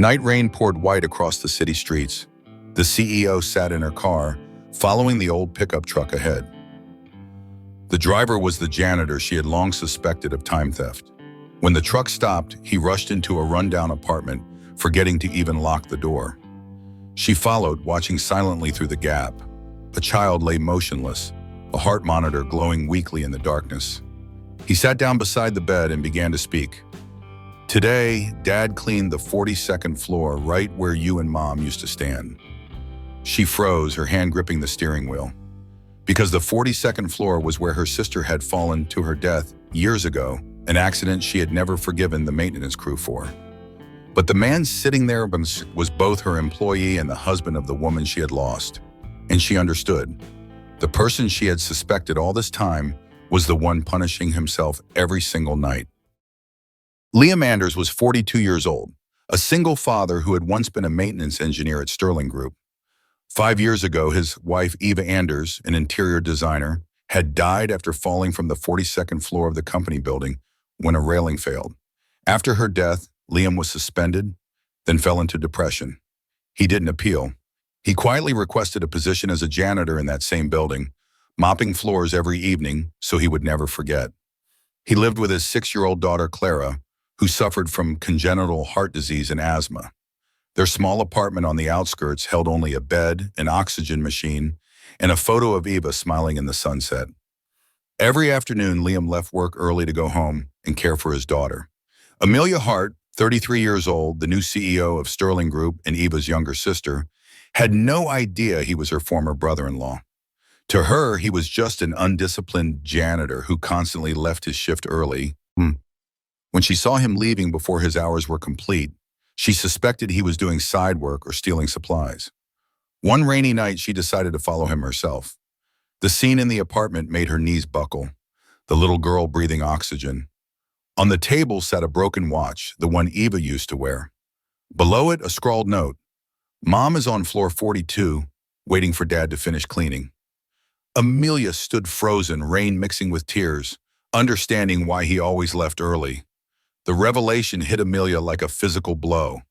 Night rain poured white across the city streets. The CEO sat in her car, following the old pickup truck ahead. The driver was the janitor she had long suspected of time theft. When the truck stopped, he rushed into a rundown apartment, forgetting to even lock the door. She followed, watching silently through the gap. A child lay motionless, a heart monitor glowing weakly in the darkness. He sat down beside the bed and began to speak. "Today, Dad cleaned the 42nd floor right where you and Mom used to stand." She froze, her hand gripping the steering wheel. Because the 42nd floor was where her sister had fallen to her death years ago, an accident she had never forgiven the maintenance crew for. But the man sitting there was both her employee and the husband of the woman she had lost. And she understood. The person she had suspected all this time was the one punishing himself every single night. Liam Anders was 42 years old, a single father who had once been a maintenance engineer at Sterling Group. 5 years ago, his wife, Eva Anders, an interior designer, had died after falling from the 42nd floor of the company building when a railing failed. After her death, Liam was suspended, then fell into depression. He didn't appeal. He quietly requested a position as a janitor in that same building, mopping floors every evening so he would never forget. He lived with his 6-year-old daughter, Clara, who suffered from congenital heart disease and asthma. Their small apartment on the outskirts held only a bed, an oxygen machine, and a photo of Eva smiling in the sunset. Every afternoon, Liam left work early to go home and care for his daughter. Amelia Hart, 33 years old, the new CEO of Sterling Group and Eva's younger sister, had no idea he was her former brother-in-law. To her, he was just an undisciplined janitor who constantly left his shift early. When she saw him leaving before his hours were complete, she suspected he was doing side work or stealing supplies. One rainy night, she decided to follow him herself. The scene in the apartment made her knees buckle, the little girl breathing oxygen. On the table sat a broken watch, the one Eva used to wear. Below it, a scrawled note. "Mom is on floor 42, waiting for Dad to finish cleaning." Amelia stood frozen, rain mixing with tears, understanding why he always left early. The revelation hit Amelia like a physical blow.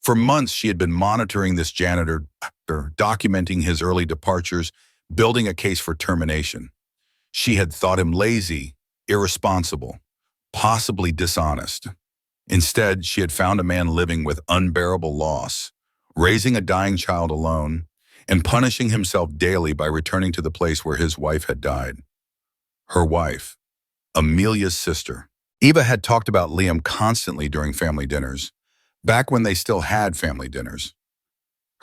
For months, she had been monitoring this janitor, documenting his early departures, building a case for termination. She had thought him lazy, irresponsible, possibly dishonest. Instead, she had found a man living with unbearable loss, raising a dying child alone, and punishing himself daily by returning to the place where his wife had died. Her wife, Amelia's sister. Eva had talked about Liam constantly during family dinners, back when they still had family dinners.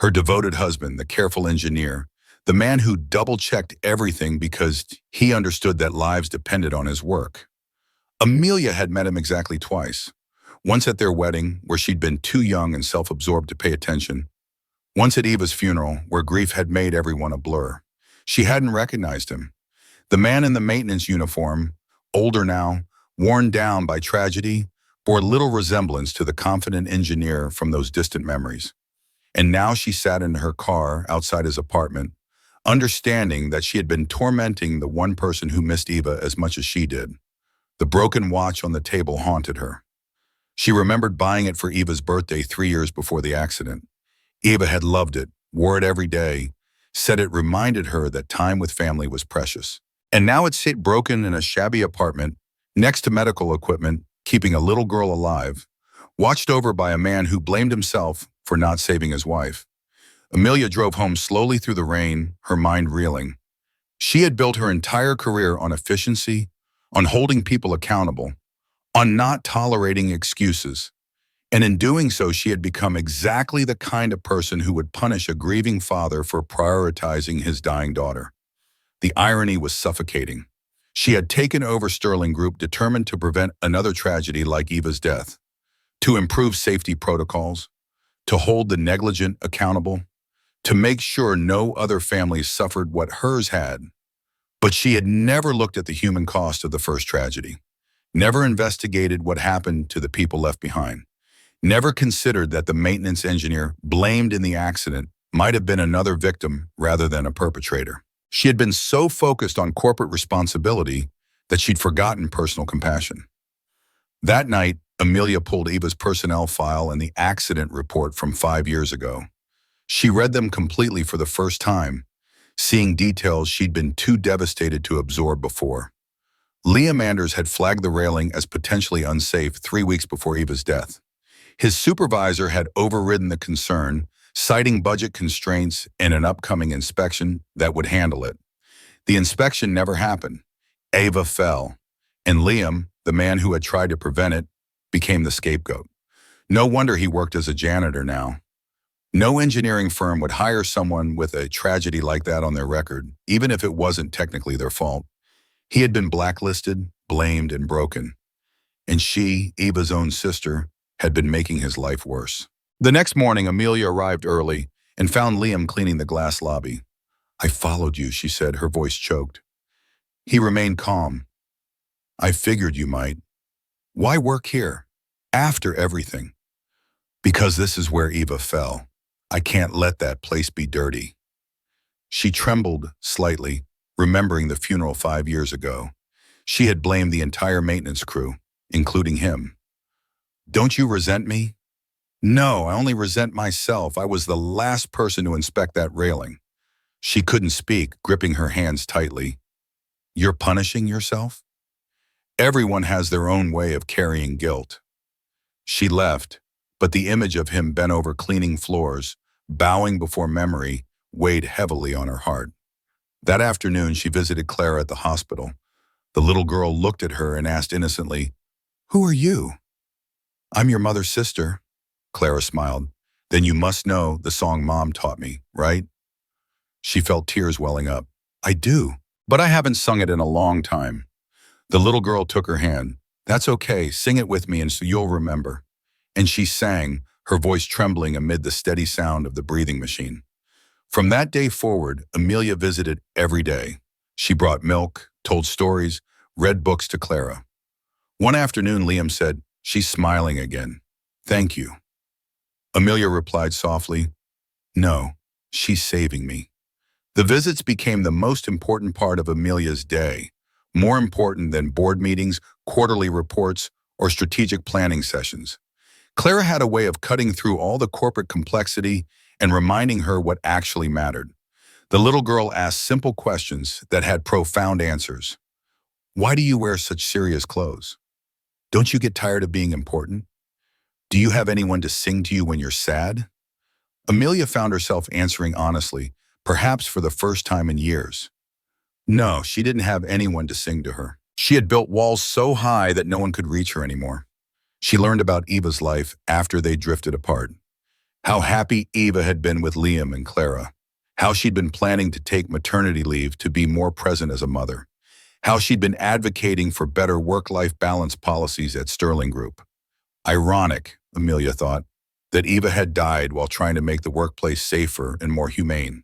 Her devoted husband, the careful engineer, the man who double-checked everything because he understood that lives depended on his work. Amelia had met him exactly twice. Once at their wedding, where she'd been too young and self-absorbed to pay attention. Once at Eva's funeral, where grief had made everyone a blur. She hadn't recognized him. The man in the maintenance uniform, older now, worn down by tragedy, bore little resemblance to the confident engineer from those distant memories. And now she sat in her car outside his apartment, understanding that she had been tormenting the one person who missed Eva as much as she did. The broken watch on the table haunted her. She remembered buying it for Eva's birthday 3 years before the accident. Eva had loved it, wore it every day, said it reminded her that time with family was precious. And now it sat broken in a shabby apartment, next to medical equipment, keeping a little girl alive, watched over by a man who blamed himself for not saving his wife. Amelia drove home slowly through the rain, her mind reeling. She had built her entire career on efficiency, on holding people accountable, on not tolerating excuses. And in doing so, she had become exactly the kind of person who would punish a grieving father for prioritizing his dying daughter. The irony was suffocating. She had taken over Sterling Group, determined to prevent another tragedy like Eva's death, to improve safety protocols, to hold the negligent accountable, to make sure no other families suffered what hers had. But she had never looked at the human cost of the first tragedy, never investigated what happened to the people left behind, never considered that the maintenance engineer blamed in the accident might have been another victim rather than a perpetrator. She had been so focused on corporate responsibility that she'd forgotten personal compassion. That night, Amelia pulled Eva's personnel file and the accident report from 5 years ago. She read them completely for the first time, seeing details she'd been too devastated to absorb before. Liam Anders had flagged the railing as potentially unsafe 3 weeks before Eva's death. His supervisor had overridden the concern, citing budget constraints and an upcoming inspection that would handle it. The inspection never happened. Eva fell, and Liam, the man who had tried to prevent it, became the scapegoat. No wonder he worked as a janitor now. No engineering firm would hire someone with a tragedy like that on their record, even if it wasn't technically their fault. He had been blacklisted, blamed, and broken. And she, Eva's own sister, had been making his life worse. The next morning, Amelia arrived early and found Liam cleaning the glass lobby. "I followed you," she said, her voice choked. He remained calm. "I figured you might. Why work here? After everything?" "Because this is where Eva fell. I can't let that place be dirty." She trembled slightly, remembering the funeral 5 years ago. She had blamed the entire maintenance crew, including him. "Don't you resent me?" "No, I only resent myself. I was the last person to inspect that railing." She couldn't speak, gripping her hands tightly. "You're punishing yourself?" "Everyone has their own way of carrying guilt." She left, but the image of him bent over cleaning floors, bowing before memory, weighed heavily on her heart. That afternoon, she visited Clara at the hospital. The little girl looked at her and asked innocently, "Who are you?" "I'm your mother's sister." Clara smiled. "Then you must know the song Mom taught me, right?" She felt tears welling up. "I do, but I haven't sung it in a long time." The little girl took her hand. "That's okay, sing it with me and so you'll remember." And she sang, her voice trembling amid the steady sound of the breathing machine. From that day forward, Amelia visited every day. She brought milk, told stories, read books to Clara. One afternoon, Liam said, "She's smiling again. Thank you." Amelia replied softly, "No, she's saving me." The visits became the most important part of Amelia's day, more important than board meetings, quarterly reports, or strategic planning sessions. Clara had a way of cutting through all the corporate complexity and reminding her what actually mattered. The little girl asked simple questions that had profound answers. "Why do you wear such serious clothes? Don't you get tired of being important? Do you have anyone to sing to you when you're sad?" Amelia found herself answering honestly, perhaps for the first time in years. No, she didn't have anyone to sing to her. She had built walls so high that no one could reach her anymore. She learned about Eva's life after they drifted apart. How happy Eva had been with Liam and Clara. How she'd been planning to take maternity leave to be more present as a mother. How she'd been advocating for better work-life balance policies at Sterling Group. Ironic, Amelia thought, that Eva had died while trying to make the workplace safer and more humane.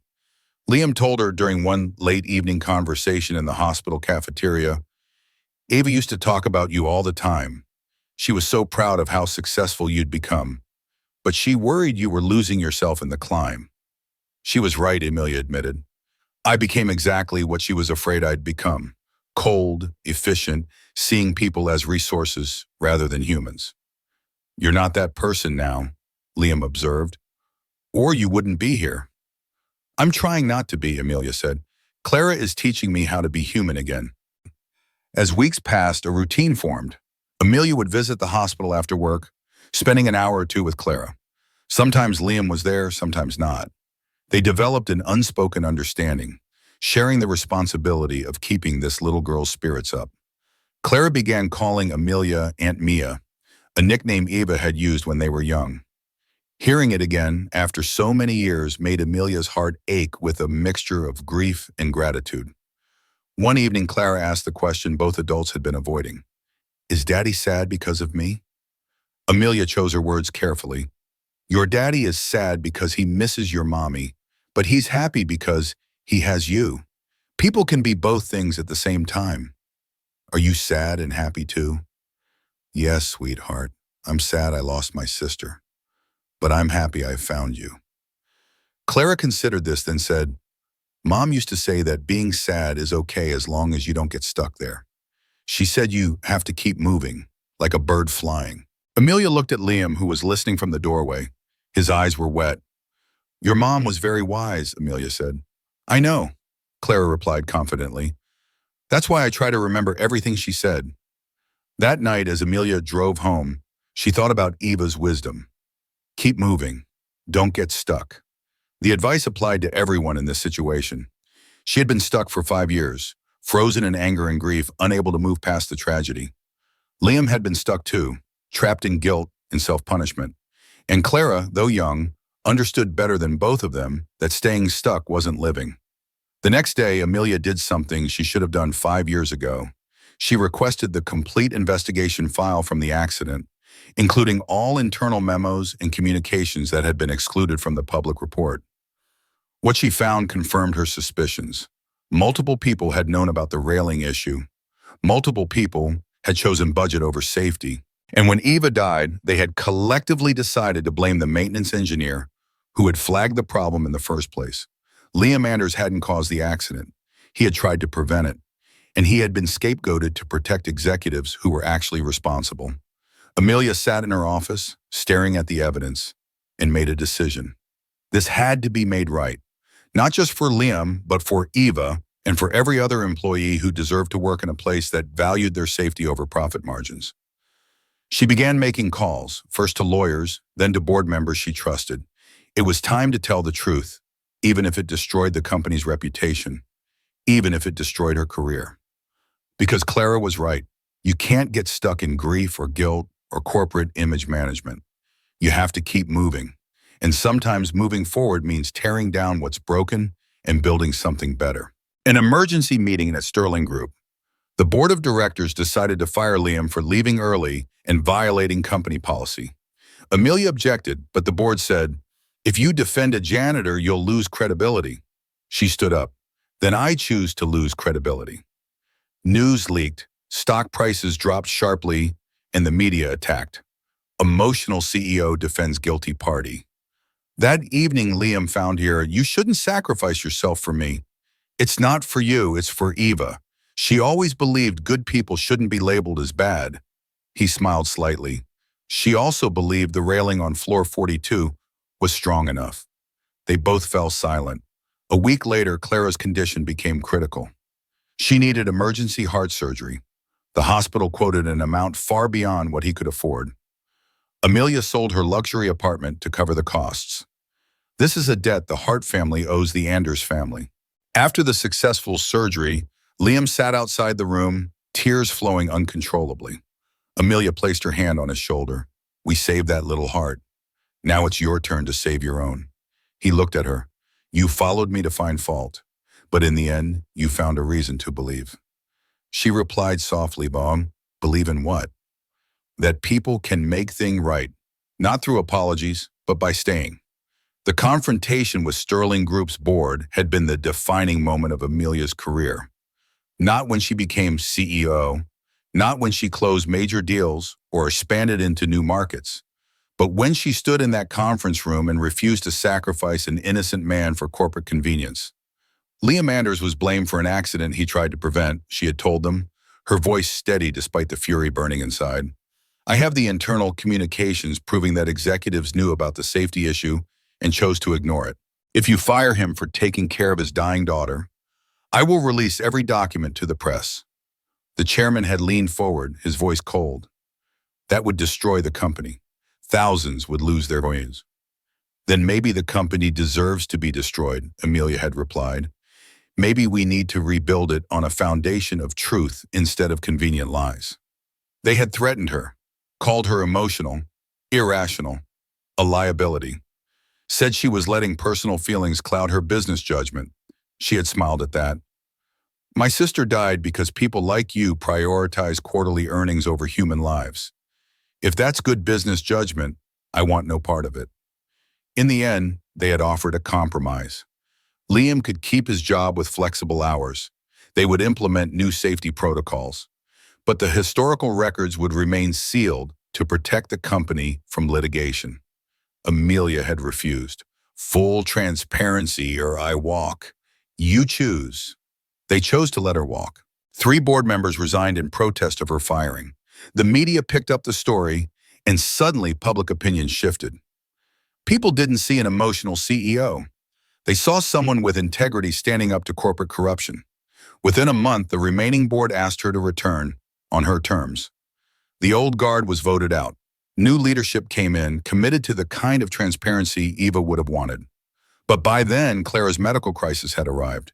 Liam told her during one late evening conversation in the hospital cafeteria, "Eva used to talk about you all the time. She was so proud of how successful you'd become. But she worried you were losing yourself in the climb." She was right, Amelia admitted. "I became exactly what she was afraid I'd become. Cold, efficient, seeing people as resources rather than humans." "You're not that person now," Liam observed. "Or you wouldn't be here." "I'm trying not to be," Amelia said. "Clara is teaching me how to be human again." As weeks passed, a routine formed. Amelia would visit the hospital after work, spending an hour or two with Clara. Sometimes Liam was there, sometimes not. They developed an unspoken understanding, sharing the responsibility of keeping this little girl's spirits up. Clara began calling Amelia Aunt Mia, a nickname Eva had used when they were young. Hearing it again, after so many years, made Amelia's heart ache with a mixture of grief and gratitude. One evening, Clara asked the question both adults had been avoiding. "Is Daddy sad because of me?" Amelia chose her words carefully. "Your daddy is sad because he misses your mommy, but he's happy because he has you. People can be both things at the same time. Are you sad and happy too?" "Yes, sweetheart. I'm sad I lost my sister, but I'm happy I found you." Clara considered this, then said, "Mom used to say that being sad is okay as long as you don't get stuck there. She said you have to keep moving, like a bird flying." Amelia looked at Liam, who was listening from the doorway. His eyes were wet. Your mom was very wise, Amelia said. I know, Clara replied confidently. That's why I try to remember everything she said. That night, as Amelia drove home, she thought about Eva's wisdom. Keep moving. Don't get stuck. The advice applied to everyone in this situation. She had been stuck for 5 years, frozen in anger and grief, unable to move past the tragedy. Liam had been stuck too, trapped in guilt and self-punishment. And Clara, though young, understood better than both of them that staying stuck wasn't living. The next day, Amelia did something she should have done 5 years ago. She requested the complete investigation file from the accident, including all internal memos and communications that had been excluded from the public report. What she found confirmed her suspicions. Multiple people had known about the railing issue. Multiple people had chosen budget over safety. And when Eva died, they had collectively decided to blame the maintenance engineer who had flagged the problem in the first place. Liam Anders hadn't caused the accident. He had tried to prevent it, and he had been scapegoated to protect executives who were actually responsible. Amelia sat in her office, staring at the evidence, and made a decision. This had to be made right, not just for Liam, but for Eva and for every other employee who deserved to work in a place that valued their safety over profit margins. She began making calls, first to lawyers, then to board members she trusted. It was time to tell the truth, even if it destroyed the company's reputation, even if it destroyed her career. Because Clara was right. You can't get stuck in grief or guilt or corporate image management. You have to keep moving. And sometimes moving forward means tearing down what's broken and building something better. An emergency meeting at Sterling Group. The board of directors decided to fire Liam for leaving early and violating company policy. Amelia objected, but the board said, if you defend a janitor, you'll lose credibility. She stood up. Then I choose to lose credibility. News leaked, stock prices dropped sharply, and the media attacked. Emotional CEO defends guilty party. That evening, Liam found here, you shouldn't sacrifice yourself for me. It's not for you, it's for Eva. She always believed good people shouldn't be labeled as bad. He smiled slightly. She also believed the railing on floor 42 was strong enough. They both fell silent. A week later, Clara's condition became critical. She needed emergency heart surgery. The hospital quoted an amount far beyond what he could afford. Amelia sold her luxury apartment to cover the costs. This is a debt the Hart family owes the Anders family. After the successful surgery, Liam sat outside the room, tears flowing uncontrollably. Amelia placed her hand on his shoulder. We saved that little heart. Now it's your turn to save your own. He looked at her. You followed me to find fault, but in the end, you found a reason to believe. She replied softly, Baum, believe in what? That people can make things right, not through apologies, but by staying. The confrontation with Sterling Group's board had been the defining moment of Amelia's career. Not when she became CEO, not when she closed major deals or expanded into new markets, but when she stood in that conference room and refused to sacrifice an innocent man for corporate convenience. Liam Anders was blamed for an accident he tried to prevent, she had told them, her voice steady despite the fury burning inside. I have the internal communications proving that executives knew about the safety issue and chose to ignore it. If you fire him for taking care of his dying daughter, I will release every document to the press. The chairman had leaned forward, his voice cold. That would destroy the company. Thousands would lose their voices. Then maybe the company deserves to be destroyed, Amelia had replied. Maybe we need to rebuild it on a foundation of truth instead of convenient lies. They had threatened her, called her emotional, irrational, a liability. Said she was letting personal feelings cloud her business judgment. She had smiled at that. My sister died because people like you prioritize quarterly earnings over human lives. If that's good business judgment, I want no part of it. In the end, they had offered a compromise. Liam could keep his job with flexible hours. They would implement new safety protocols. But the historical records would remain sealed to protect the company from litigation. Amelia had refused. Full transparency or I walk. You choose. They chose to let her walk. 3 board members resigned in protest of her firing. The media picked up the story, And suddenly, public opinion shifted. People didn't see an emotional CEO. They saw someone with integrity standing up to corporate corruption. Within a month, the remaining board asked her to return on her terms. The old guard was voted out. New leadership came in, committed to the kind of transparency Eva would have wanted. But by then, Clara's medical crisis had arrived.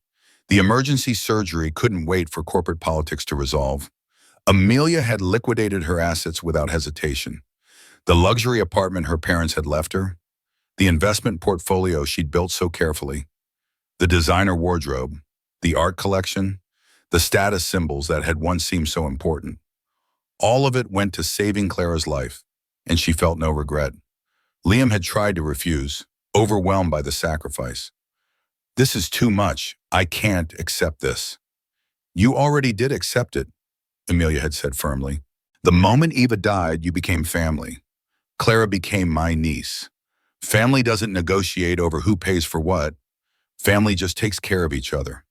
The emergency surgery couldn't wait for corporate politics to resolve. Amelia had liquidated her assets without hesitation. The luxury apartment her parents had left her, the investment portfolio she'd built so carefully, the designer wardrobe, the art collection, the status symbols that had once seemed so important. All of it went to saving Clara's life, and she felt no regret. Liam had tried to refuse, overwhelmed by the sacrifice. "This is too much. I can't accept this." "You already did accept it," Amelia had said firmly. "The moment Eva died, you became family. Clara became my niece. Family doesn't negotiate over who pays for what. Family just takes care of each other."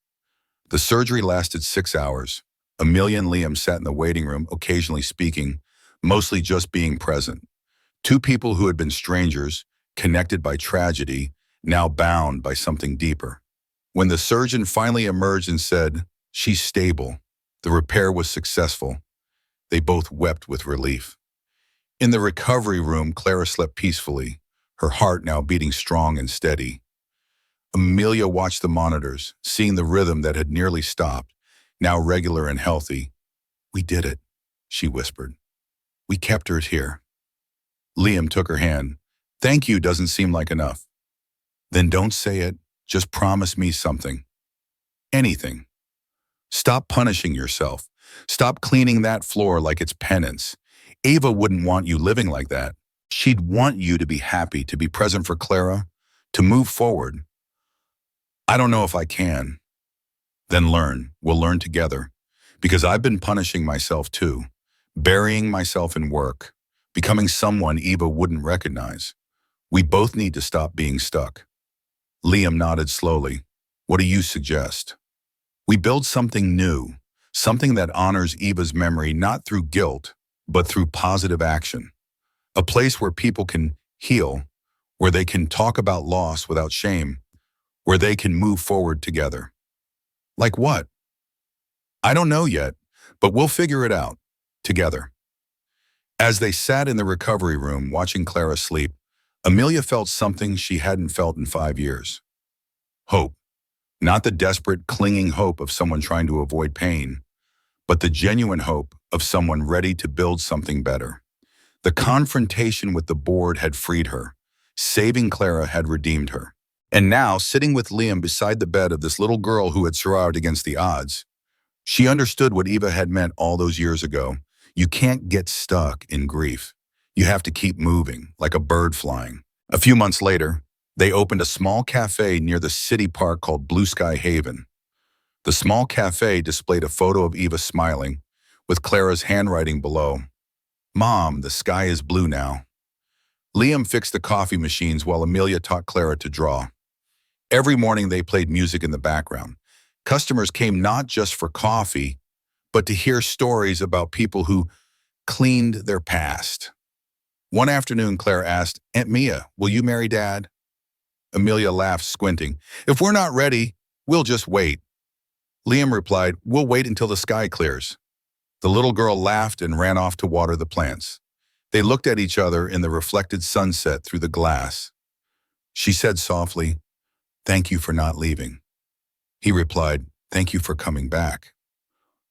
The surgery lasted 6 hours. Amelia and Liam sat in the waiting room, occasionally speaking, mostly just being present. Two people who had been strangers, connected by tragedy, now bound by something deeper. When the surgeon finally emerged and said, "She's stable," the repair was successful, they both wept with relief. In the recovery room, Clara slept peacefully, her heart now beating strong and steady. Amelia watched the monitors, seeing the rhythm that had nearly stopped, now regular and healthy. "We did it," she whispered. "We kept her here." Liam took her hand. "Thank you doesn't seem like enough." "Then don't say it. Just promise me something. Anything. Stop punishing yourself. Stop cleaning that floor like it's penance. Ava wouldn't want you living like that. She'd want you to be happy, to be present for Clara, to move forward." "I don't know if I can." "Then learn. We'll learn together. Because I've been punishing myself too, burying myself in work, becoming someone Eva wouldn't recognize. We both need to stop being stuck." Liam nodded slowly. "What do you suggest?" "We build something new, something that honors Eva's memory not through guilt, but through positive action. A place where people can heal, where they can talk about loss without shame, where they can move forward together." "Like what?" "I don't know yet, but we'll figure it out, together." As they sat in the recovery room watching Clara sleep, Amelia felt something she hadn't felt in 5 years. Hope. Not the desperate, clinging hope of someone trying to avoid pain, but the genuine hope of someone ready to build something better. The confrontation with the board had freed her. Saving Clara had redeemed her. And now, sitting with Liam beside the bed of this little girl who had survived against the odds, she understood what Eva had meant all those years ago. You can't get stuck in grief. You have to keep moving, like a bird flying. A few months later, they opened a small cafe near the city park called Blue Sky Haven. The small cafe displayed a photo of Eva smiling, with Clara's handwriting below. "Mom, the sky is blue now." Liam fixed the coffee machines while Amelia taught Clara to draw. Every morning they played music in the background. Customers came not just for coffee, but to hear stories about people who cleaned their past. One afternoon, Clara asked, "Aunt Mia, will you marry Dad?" Amelia laughed, squinting. "If we're not ready, we'll just wait." Liam replied, "We'll wait until the sky clears." The little girl laughed and ran off to water the plants. They looked at each other in the reflected sunset through the glass. She said softly, "Thank you for not leaving." He replied, "Thank you for coming back."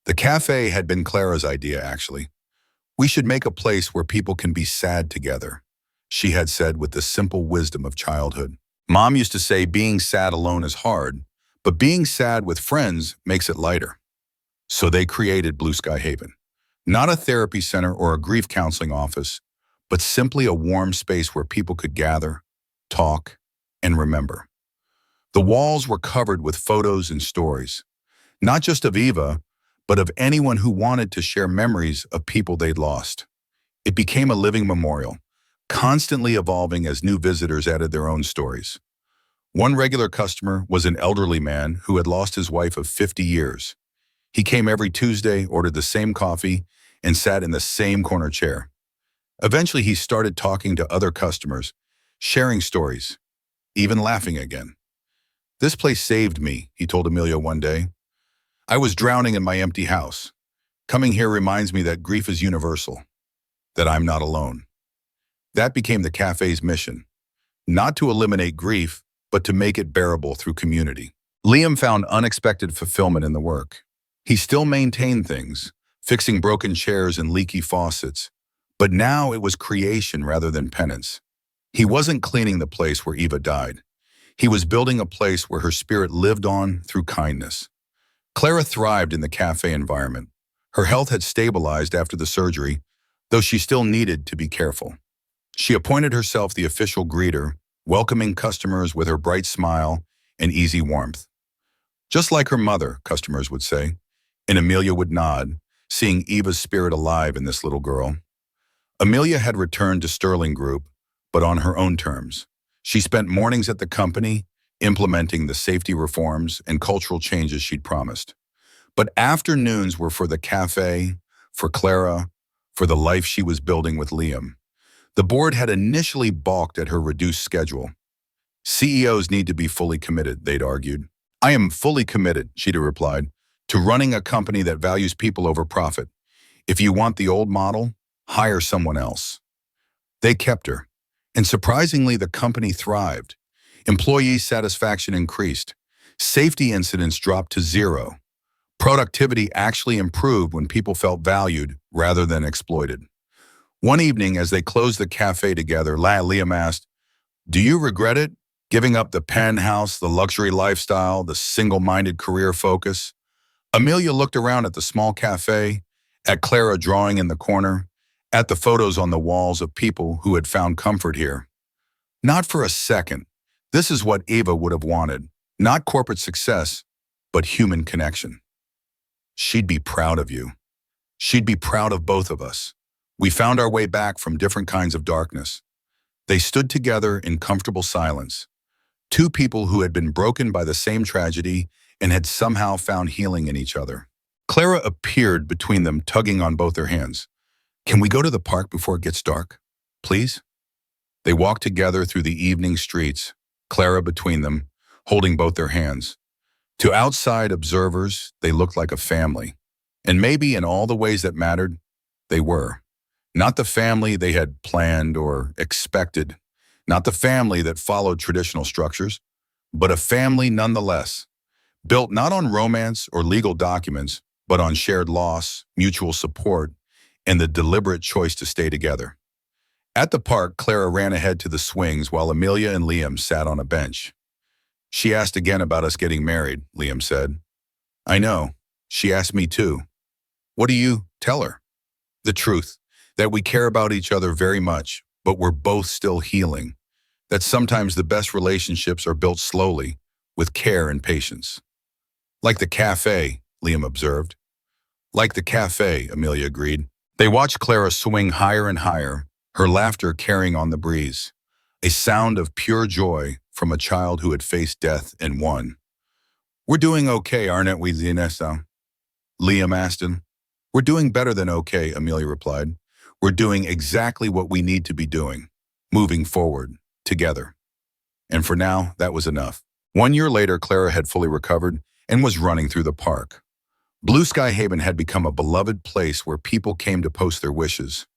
The cafe had been Clara's idea, actually. "We should make a place where people can be sad together," she had said with the simple wisdom of childhood. Mom used to say being sad alone is hard, but being sad with friends makes it lighter. So they created Blue Sky Haven. Not a therapy center or a grief counseling office, but simply a warm space where people could gather, talk, and remember. The walls were covered with photos and stories, not just of Eva, but of anyone who wanted to share memories of people they'd lost. It became a living memorial, constantly evolving as new visitors added their own stories. One regular customer was an elderly man who had lost his wife of 50 years. He came every Tuesday, ordered the same coffee, and sat in the same corner chair. Eventually, he started talking to other customers, sharing stories, even laughing again. "This place saved me," he told Amelia one day. "I was drowning in my empty house. Coming here reminds me that grief is universal, that I'm not alone." That became the cafe's mission, not to eliminate grief, but to make it bearable through community. Liam found unexpected fulfillment in the work. He still maintained things, fixing broken chairs and leaky faucets, but now it was creation rather than penance. He wasn't cleaning the place where Eva died. He was building a place where her spirit lived on through kindness. Clara thrived in the cafe environment. Her health had stabilized after the surgery, though she still needed to be careful. She appointed herself the official greeter, welcoming customers with her bright smile and easy warmth. "Just like her mother," customers would say, and Amelia would nod, seeing Eva's spirit alive in this little girl. Amelia had returned to Sterling Group, but on her own terms. She spent mornings at the company, implementing the safety reforms and cultural changes she'd promised. But afternoons were for the cafe, for Clara, for the life she was building with Liam. The board had initially balked at her reduced schedule. "CEOs need to be fully committed," they'd argued. "I am fully committed," she'd have replied, "to running a company that values people over profit. If you want the old model, hire someone else." They kept her, and surprisingly, the company thrived. Employee satisfaction increased. Safety incidents dropped to zero. Productivity actually improved when people felt valued rather than exploited. One evening, as they closed the cafe together, Liam asked, "Do you regret it? Giving up the penthouse, the luxury lifestyle, the single-minded career focus?" Amelia looked around at the small cafe, at Clara drawing in the corner, at the photos on the walls of people who had found comfort here. "Not for a second. This is what Eva would have wanted. Not corporate success, but human connection. She'd be proud of you. She'd be proud of both of us. We found our way back from different kinds of darkness." They stood together in comfortable silence. Two people who had been broken by the same tragedy and had somehow found healing in each other. Clara appeared between them, tugging on both their hands. "Can we go to the park before it gets dark, please?" They walked together through the evening streets, Clara between them, holding both their hands. To outside observers, they looked like a family. And maybe in all the ways that mattered, they were. Not the family they had planned or expected. Not the family that followed traditional structures, but a family nonetheless, built not on romance or legal documents, but on shared loss, mutual support, and the deliberate choice to stay together. At the park, Clara ran ahead to the swings while Amelia and Liam sat on a bench. "She asked again about us getting married," Liam said. "I know. She asked me too." "What do you tell her?" "The truth, that we care about each other very much, but we're both still healing. That sometimes the best relationships are built slowly, with care and patience." "Like the cafe," Liam observed. "Like the cafe," Amelia agreed. They watched Clara swing higher and higher, her laughter carrying on the breeze, a sound of pure joy from a child who had faced death and won. "We're doing okay, aren't we, Zinessa?" Liam asked him. "We're doing better than okay," Amelia replied. "We're doing exactly what we need to be doing, moving forward, together." And for now, that was enough. 1 year later, Clara had fully recovered and was running through the park. Blue Sky Haven had become a beloved place where people came to post their wishes.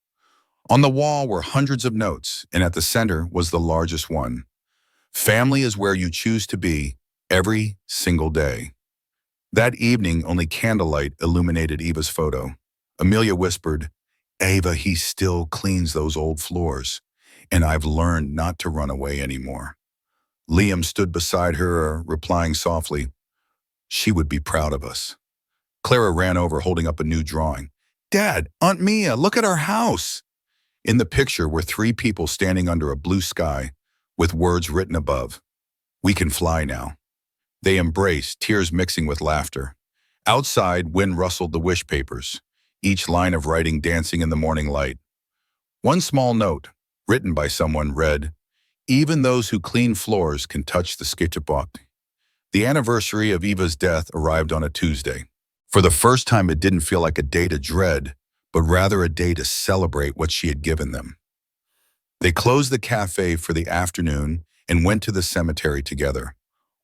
On the wall were hundreds of notes, and at the center was the largest one. "Family is where you choose to be every single day." That evening, only candlelight illuminated Eva's photo. Amelia whispered, "Eva, he still cleans those old floors, and I've learned not to run away anymore." Liam stood beside her, replying softly, "She would be proud of us." Clara ran over, holding up a new drawing. "Dad, Aunt Mia, look at our house." In the picture were 3 people standing under a blue sky with words written above, "We can fly now." They embraced, tears mixing with laughter. Outside, wind rustled the wish papers, each line of writing dancing in the morning light. One small note, written by someone, read, "Even those who clean floors can touch the skitchbook." The anniversary of Eva's death arrived on a Tuesday. For the first time, it didn't feel like a day to dread, but rather a day to celebrate what she had given them. They closed the cafe for the afternoon and went to the cemetery together.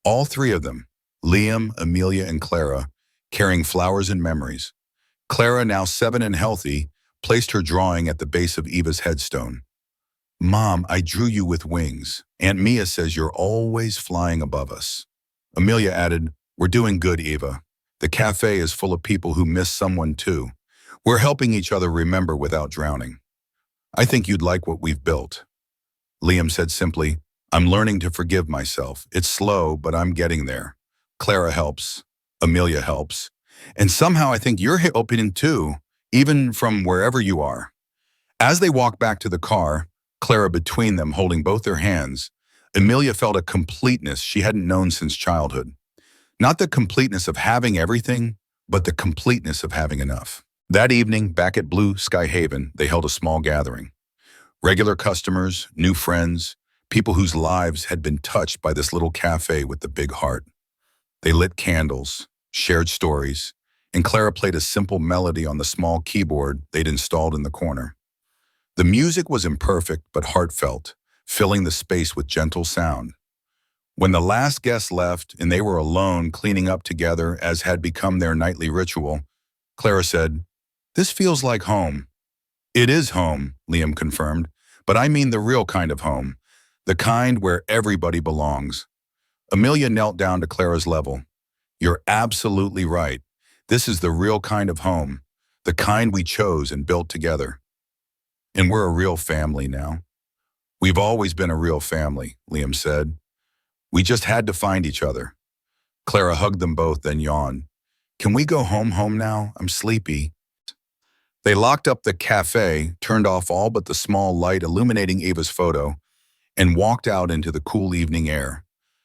All three of them, Liam, Amelia, and Clara, carrying flowers and memories. Clara, now 7 and healthy, placed her drawing at the base of Eva's headstone. "Mom, I drew you with wings. Aunt Mia says you're always flying above us." Amelia added, "We're doing good, Eva. The cafe is full of people who miss someone too. We're helping each other remember without drowning. I think you'd like what we've built." Liam said simply, "I'm learning to forgive myself. It's slow, but I'm getting there. Clara helps. Amelia helps. And somehow I think you're helping too, even from wherever you are." As they walked back to the car, Clara between them holding both their hands, Amelia felt a completeness she hadn't known since childhood. Not the completeness of having everything, but the completeness of having enough. That evening, back at Blue Sky Haven, they held a small gathering. Regular customers, new friends, people whose lives had been touched by this little cafe with the big heart. They lit candles, shared stories, and Clara played a simple melody on the small keyboard they'd installed in the corner. The music was imperfect but heartfelt, filling the space with gentle sound. When the last guest left and they were alone cleaning up together as had become their nightly ritual, Clara said, "This feels like home." "It is home," Liam confirmed, "but I mean the real kind of home, the kind where everybody belongs." Amelia knelt down to Clara's level. "You're absolutely right. This is the real kind of home, the kind we chose and built together. And we're a real family now." "We've always been a real family," Liam said. "We just had to find each other." Clara hugged them both, then yawned. "Can we go home now? I'm sleepy." They locked up the cafe, turned off all but the small light illuminating Eva's photo, and walked out into the cool evening air.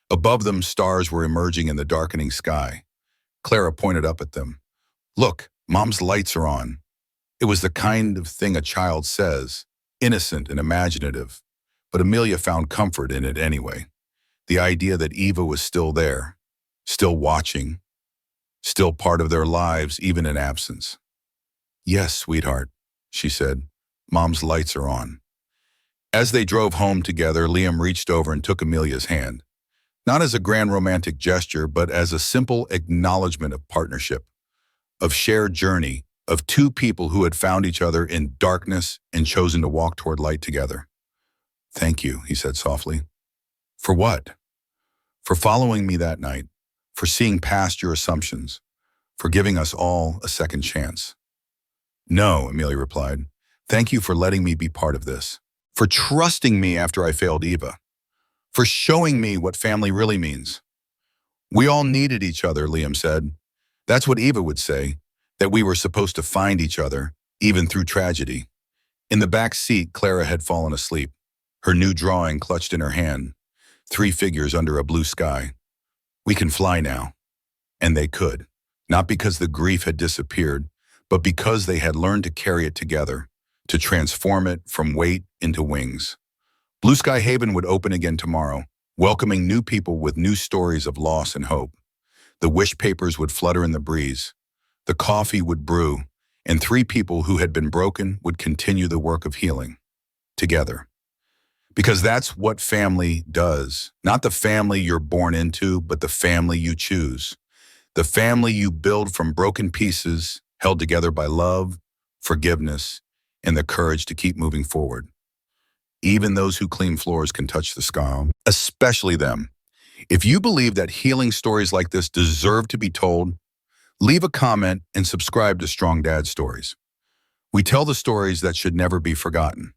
Above them, stars were emerging in the darkening sky. Clara pointed up at them. "Look, Mom's lights are on." It was the kind of thing a child says, innocent and imaginative, but Amelia found comfort in it anyway. The idea that Eva was still there, still watching, still part of their lives even in absence. "Yes, sweetheart," she said. "Mom's lights are on." As they drove home together, Liam reached over and took Amelia's hand. Not as a grand romantic gesture, but as a simple acknowledgement of partnership, of shared journey, of two people who had found each other in darkness and chosen to walk toward light together. "Thank you," he said softly. "For what?" "For following me that night, for seeing past your assumptions, for giving us all a second chance." "No," Amelia replied. "Thank you for letting me be part of this, for trusting me after I failed Eva, for showing me what family really means." "We all needed each other," Liam said. "That's what Eva would say, that we were supposed to find each other, even through tragedy." In the back seat, Clara had fallen asleep, her new drawing clutched in her hand, 3 figures under a blue sky. "We can fly now." And they could, not because the grief had disappeared, but because they had learned to carry it together, to transform it from weight into wings. Blue Sky Haven would open again tomorrow, welcoming new people with new stories of loss and hope. The wish papers would flutter in the breeze. The coffee would brew, and 3 people who had been broken would continue the work of healing, together. Because that's what family does. Not the family you're born into, but the family you choose. The family you build from broken pieces, held together by love, forgiveness, and the courage to keep moving forward. Even those who clean floors can touch the sky, especially them. If you believe that healing stories like this deserve to be told, leave a comment and subscribe to Strong Dad Stories. We tell the stories that should never be forgotten.